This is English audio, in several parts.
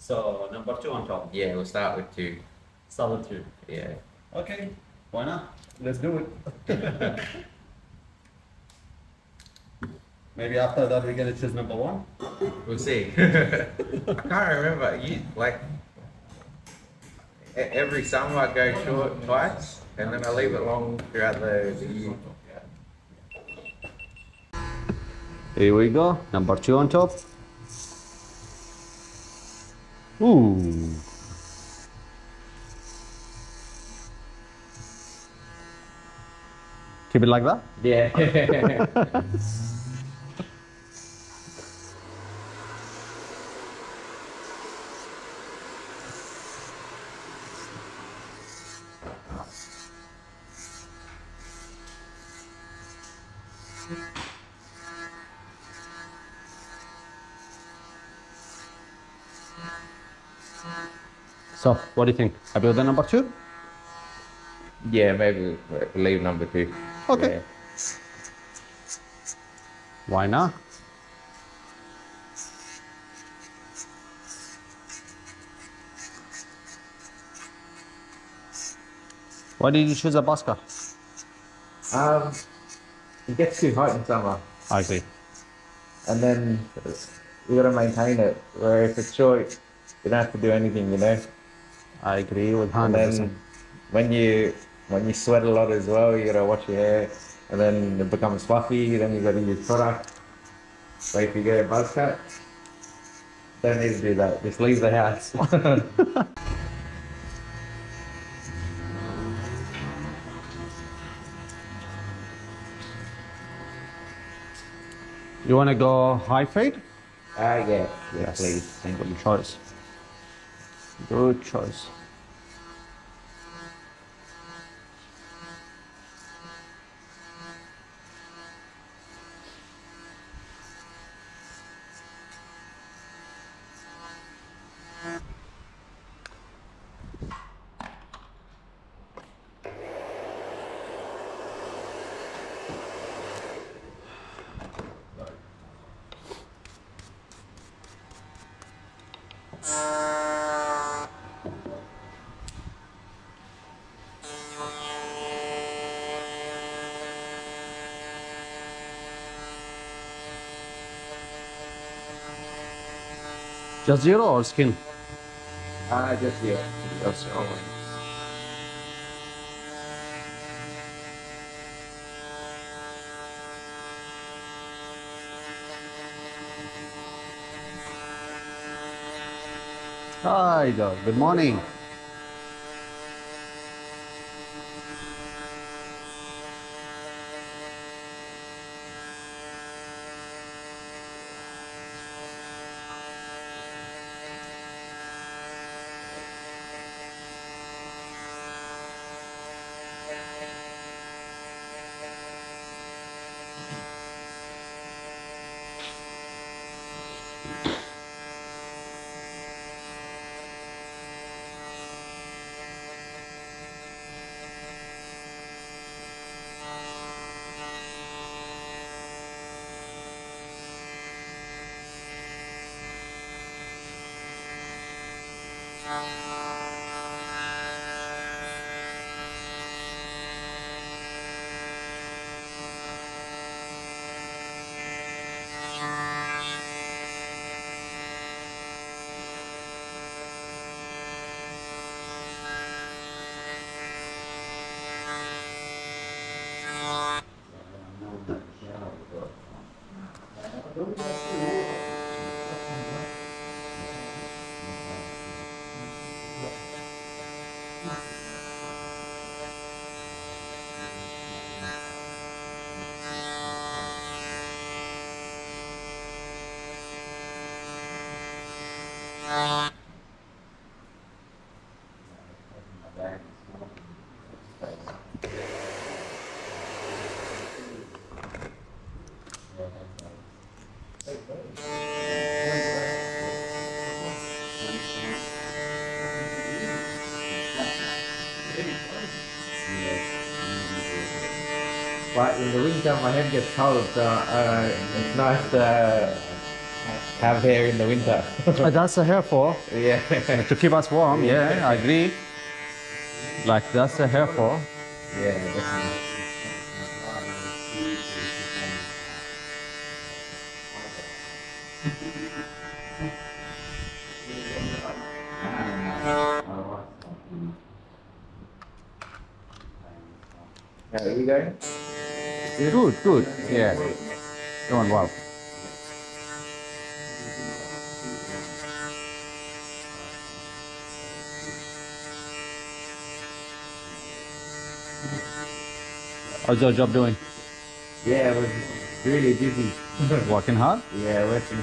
So number two on top. Yeah, we'll start with 2. Start with two. Yeah. Okay, why not? Let's do it. Maybe after that we're gonna choose number one. We'll see. I can't remember. You like every summer I go short twice, and then I leave it long throughout the year. Here we go, number two on top. Ooh. Keep it like that? Yeah. So, what do you think? Happy with the number two? Yeah, maybe we'll leave number 2. Okay. Yeah. Why not? Why did you choose a Buzzcut? It gets too hot in summer, I see. and then you gotta maintain it. Where if it's short, you don't have to do anything, you know. I agree with And 100%. then when you sweat a lot as well, you gotta wash your hair, and then it becomes fluffy. Then you gotta use product. So if you get a buzz cut, don't need to do that. Just leave the house. You want to go high fade? Yeah, please. Good choice. Good choice. Just zero or skin? Just yeah. Just zero. Hi, Doug. Good morning. But in the winter, my head gets cold, so it's nice to have hair in the winter. That's the hair for Yeah. to keep us warm. Yeah, I agree. Like that's the hair for. Yeah, definitely. How are you going? Good, good. Yeah, doing well. How's your job doing? Yeah, it was really busy. Working hard? Yeah, working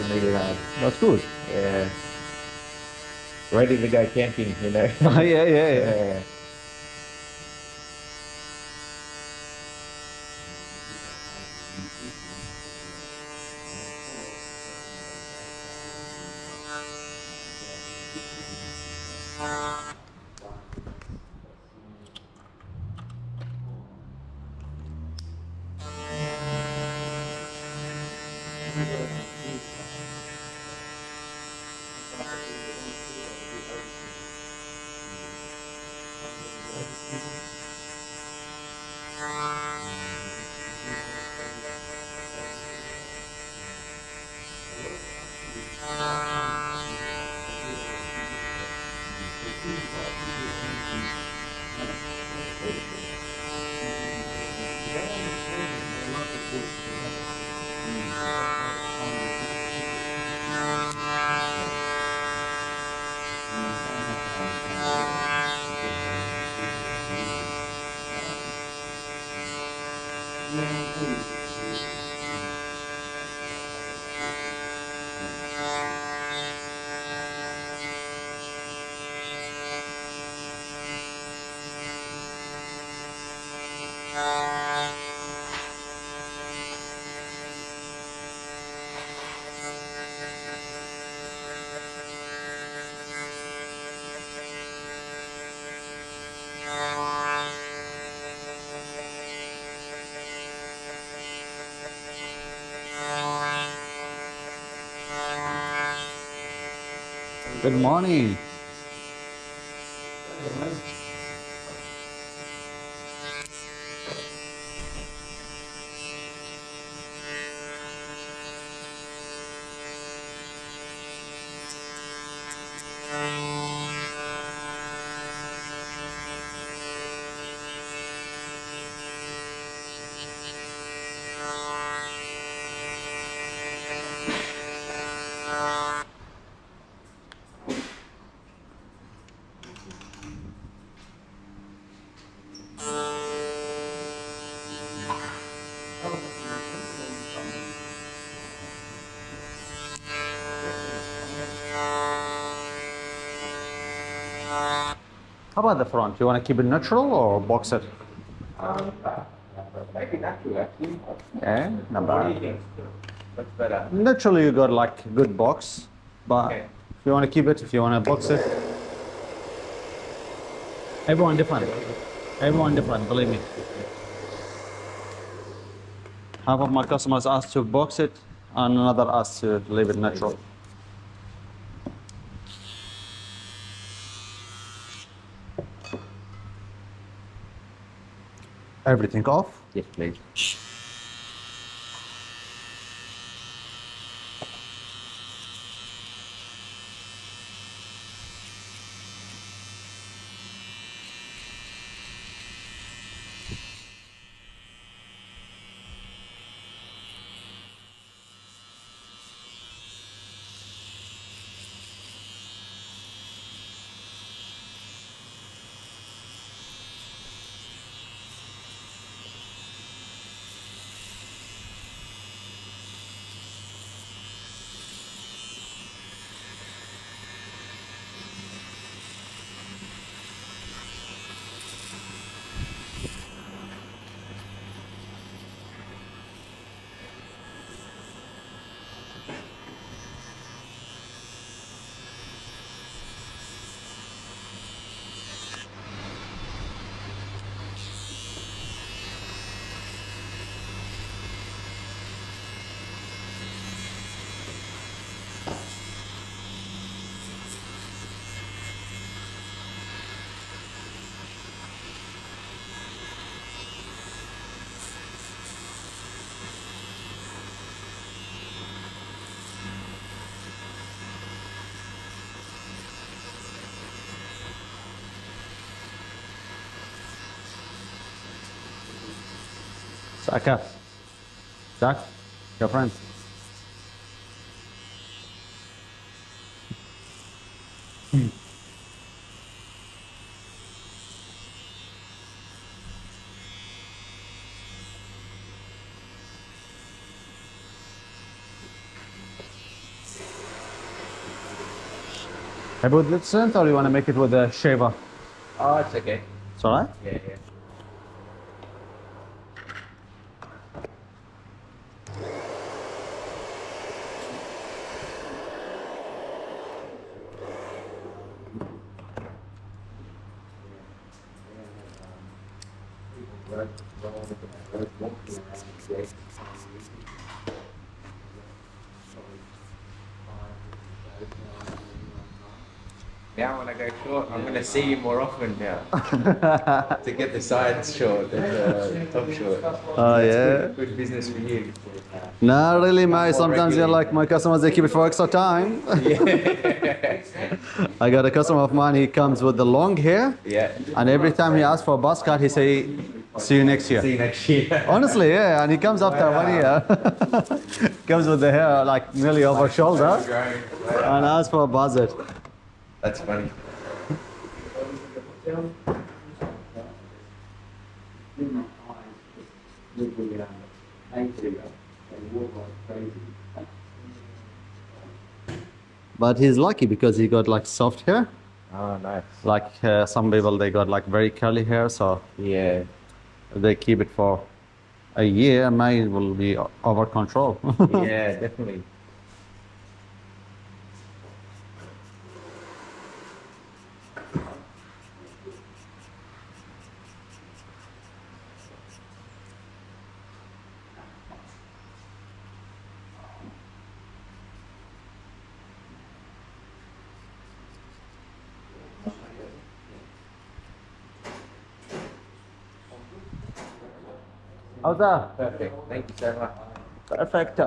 really hard. That's good. Yeah. Ready to go camping, you know. Yeah. Yeah. Good morning. How about the front? You want to keep it natural or box it? Maybe natural, actually. Yeah, not What do you bad. think? What's better? Naturally, you got like a good box, but Okay. if you want to keep it, if you want to box it, everyone different. Everyone different, believe me. Half of my customers ask to box it, and another ask to leave it natural. Everything off. Yes, please. Okay. Jack, your friend. Hey, with this scent, or you want to make it with a shaver? Oh, it's okay. It's alright? Yeah, yeah. Now when I go short, I'm going to see you more often now. To get the sides short and the top short. Oh, That's yeah? good business for you. No, really, mate. More Sometimes you're regularly. like my customers, they keep it for extra time. Yeah. I got a customer of mine, he comes with the long hair, Yeah. and every time he asks for a buzz cut, he say, see you next See year. you next year. Honestly, yeah, and he comes after 1 year. Comes with the hair like nearly over shoulder, Wow. and asks for a buzz it. That's funny. But he's lucky because he got like soft hair. Oh, nice. Like some people, they got like very curly hair, so Yeah. if they keep it for a year, mine will be over control. Yeah, definitely. How's that? Perfect. Thank you so much. Perfect.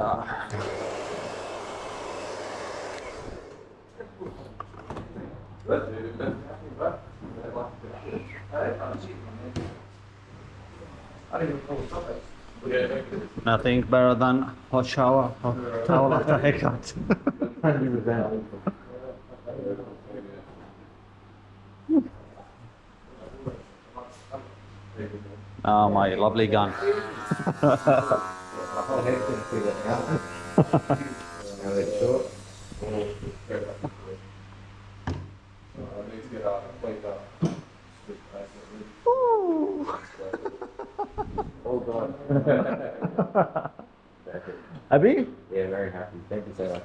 Nothing better than hot shower, hot towel after haircut. 100%. Oh, my lovely gun. Abi? Yeah, very happy. Thank you so much.